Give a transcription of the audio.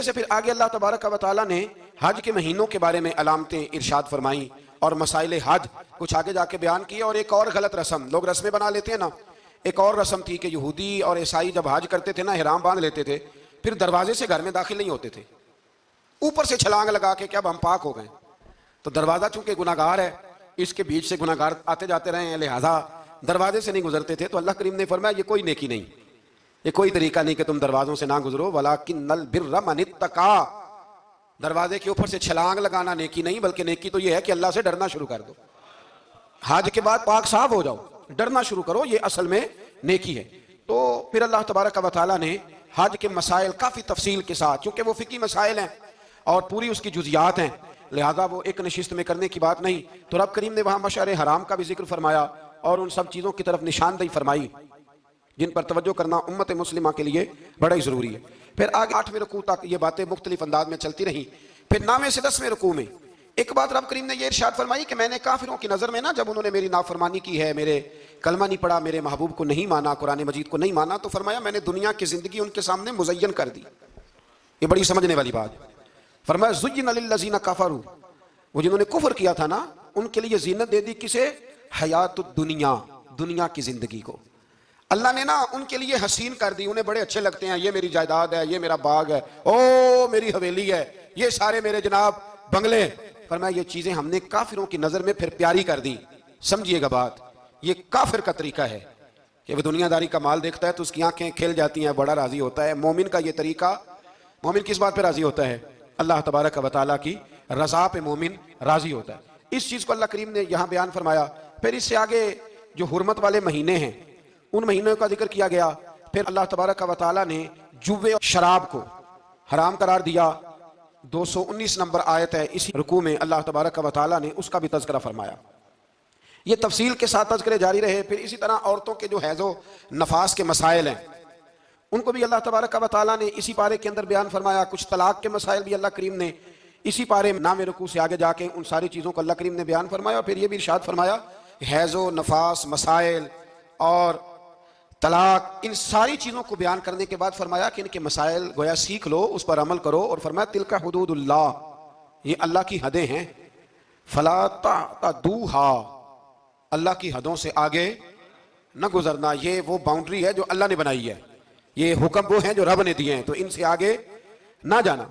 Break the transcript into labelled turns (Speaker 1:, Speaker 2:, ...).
Speaker 1: से फिर आगे अल्लाह तबारक व तआला ने हज के महीनों के बारे में अलामतें इरशाद फरमाई और मसाइल हज कुछ आगे जाके बयान किए। और एक और गलत रस्म लोग रस्में बना लेते हैं ना, एक और रस्म थी कि यहूदी और ईसाई जब हज करते थे ना, हिराम बांध लेते थे, फिर दरवाजे से घर में दाखिल नहीं होते थे, ऊपर से छलांग लगा के क्या हम पाक हो गए। तो दरवाजा चूंकि गुनाहगार है, इसके बीच से गुनाहगार आते जाते रहे हैं, लिहाजा दरवाजे से नहीं गुजरते थे। तो अल्लाह करीम ने फरमाया ये कोई नेकी नहीं, ये कोई तरीका नहीं कि तुम दरवाजों से ना गुजरो। वलाकिन्नल बिर्र मन इत्तका, दरवाजे के ऊपर से छलांग लगाना नेकी नहीं, बल्कि नेकी तो ये है कि अल्लाह से डरना शुरू कर दो। हज के बाद पाक साफ हो जाओ, डरना शुरू करो, ये असल में नेकी है। तो फिर अल्लाह तबारक व तआला ने हज के मसाइल काफ़ी तफसील के साथ, चूँकि वो फ़िकी मसाइल हैं और पूरी उसकी जुजियात हैं, लिहाजा वो एक नशिस्त में करने की बात नहीं। तो रब करीम ने वहाँ मशअर हराम का भी जिक्र फरमाया और उन सब चीज़ों की तरफ निशानदही फरमाई जिन पर तवज्जो करना उम्मत मुस्लिमा के लिए बड़ा ही ज़रूरी है। फिर आगे 8वें रुकू तक ये बातें मुख्तलिफ अंदाज में चलती रहीं। फिर 9वें से 10वें रुकू में एक बात रब करीम ने यह इरशाद फरमाई कि मैंने काफिरों की नज़र में ना, जब उन्होंने मेरी नाफरमानी की है, मेरे कलमा नहीं पढ़ा, मेरे महबूब को नहीं माना, कुरान मजीद को नहीं माना, तो फरमाया मैंने दुनिया की ज़िंदगी उनके सामने मुज़य्यन कर दी। ये बड़ी समझने वाली बात। फरमाया ज़ुय्यिना लिल्लज़ीना कफ़रू, वो जिन्होंने कुफ्र किया था ना, उनके लिए ज़ीनत दे दी किसे? हयातुद दुनिया, दुनिया की ज़िंदगी को अल्लाह ने ना उनके लिए हसीन कर दी। उन्हें बड़े अच्छे लगते हैं, ये मेरी जायदाद है, ये मेरा बाग है, ओ मेरी हवेली है, ये सारे मेरे जनाब बंगले। फरमाया ये चीज़ें हमने काफिरों की नज़र में फिर प्यारी कर दी। समझिएगा बात, ये काफिर का तरीका है कि वह दुनियादारी का माल देखता है तो उसकी आंखें खिल जाती हैं, बड़ा राजी होता है। मोमिन का ये तरीका, मोमिन किस बात पे राजी होता है? अल्लाह तबारक व तआला की रज़ा पे मोमिन राजी होता है। इस चीज़ को अल्लाह करीम ने यहाँ बयान फरमाया। फिर इससे आगे जो हुर्मत वाले महीने हैं उन महीनों का जिक्र किया गया। फिर अल्लाह तबारक व तआला ने जुए और शराब को हराम करार दिया। 219 नंबर आयत है, इसी रुकू में अल्लाह तबारक व तआला ने उसका भी तज़किरा फरमाया। ये तफसील के साथ तज़किरे जारी रहे। फिर इसी तरह औरतों के जो हैज़ो नफास के मसाइल हैं उनको भी अल्लाह तबारक व तआला ने इसी पारे के अंदर बयान फरमाया। कुछ तलाक के मसाइल भी अल्लाह करीम ने इसी पारे में 9वें रुकू से आगे जाके उन सारी चीज़ों को अल्लाह करीम ने बयान फरमाया। फिर ये भी इरशाद फरमाया हैज़ो नफास मसाइल और तलाक, इन सारी चीज़ों को बयान करने के बाद फरमाया कि इनके मसाइल गोया सीख लो, उस पर अमल करो। और फरमाया तिलका हुदूदुल्लाह, ये अल्लाह की हदें हैं, फला तातदूहा, अल्लाह की हदों से आगे न गुजरना। ये वो बाउंड्री है जो अल्लाह ने बनाई है, ये हुक्म वो हैं जो रब ने दिए हैं, तो इनसे आगे ना जाना।